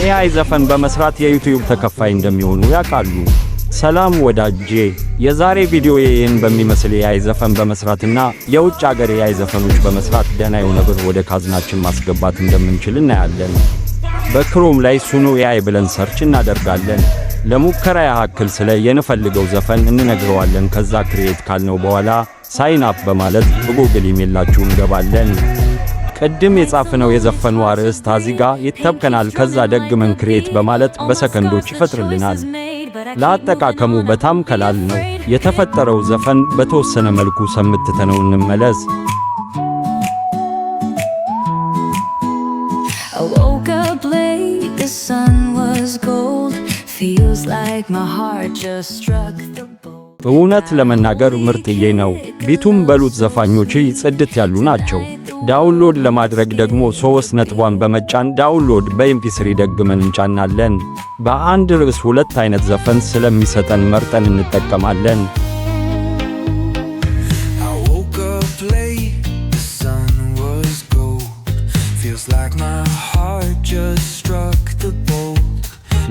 የኤአይ ዘፈን በመስራት የዩቲዩብ ተከፋይ እንደሚሆኑ ያውቃሉ? ሰላም ወዳጄ፣ የዛሬ ቪዲዮ ይህን በሚመስል የኤአይ ዘፈን በመስራትና የውጭ አገር የኤአይ ዘፈኖች በመስራት ደህና የሆነ ብር ወደ ካዝናችን ማስገባት እንደምንችል እናያለን። በክሮም ላይ ሱኖ ኤአይ ብለን ሰርች እናደርጋለን። ለሙከራ ያክል ስለ የንፈልገው ዘፈን እንነግረዋለን። ከዛ ክሬት ካልነው በኋላ ሳይን አፕ በማለት በጉግል ኢሜላችሁ እንገባለን። ቅድም የጻፍነው የዘፈኑ አርዕስት እዚህ ጋር ይተብከናል። ከዛ ደግመን ክሬት በማለት በሰከንዶች ይፈጥርልናል። ለአጠቃቀሙ በጣም ቀላል ነው። የተፈጠረው ዘፈን በተወሰነ መልኩ ሰምተነው እንመለስ። እውነት ለመናገር ምርጥዬ ነው። ቢቱም በሉት ዘፋኞች ጽድት ያሉ ናቸው። ዳውንሎድ ለማድረግ ደግሞ 3 ነጥቧን በመጫን ዳውንሎድ በኤምፒ3 ደግመን እንጫናለን። በአንድ ርዕስ 2 አይነት ዘፈን ስለሚሰጠን መርጠን እንጠቀማለን።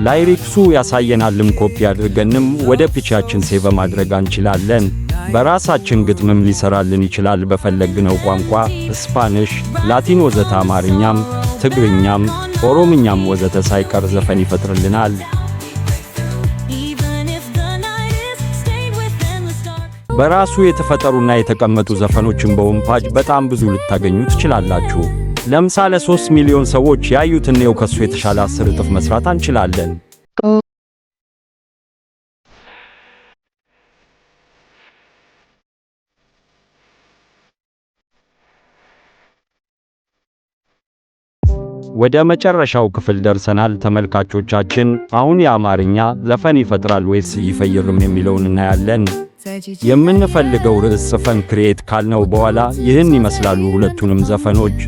ላይሪክሱ ያሳየናልም ኮፒ አድርገንም ወደ ፒቻችን ሴቭ ማድረግ እንችላለን። በራሳችን ግጥምም ሊሰራልን ይችላል። በፈለግነው ቋንቋ ስፓኒሽ፣ ላቲን ወዘተ አማርኛም፣ ትግርኛም፣ ኦሮምኛም ወዘተ ሳይቀር ዘፈን ይፈጥርልናል። በራሱ የተፈጠሩና የተቀመጡ ዘፈኖችን በሆምፓጅ በጣም ብዙ ልታገኙ ትችላላችሁ። ለምሳሌ 3 ሚሊዮን ሰዎች ያዩትን ነው ከሱ የተሻለ 10 እጥፍ መስራት እንችላለን። ወደ መጨረሻው ክፍል ደርሰናል ተመልካቾቻችን። አሁን የአማርኛ ዘፈን ይፈጥራል ወይስ ይፈይርም የሚለውን እናያለን። የምንፈልገው ርዕስ ጽፈን ክሬት ካልነው በኋላ ይህን ይመስላሉ ሁለቱንም ዘፈኖች።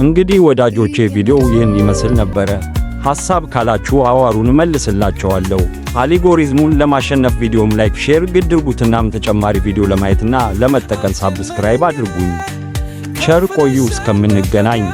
እንግዲህ ወዳጆቼ ቪዲዮው ይህን ይመስል ነበረ። ሐሳብ ካላችሁ አዋሩን መልስላችኋለሁ። አልጎሪዝሙን ለማሸነፍ ቪዲዮም ላይክ፣ ሼር ግድርጉትናም ተጨማሪ ቪዲዮ ለማየትና ለመጠቀም ሳብስክራይብ አድርጉኝ። ቸር ቆዩ እስከምንገናኝ።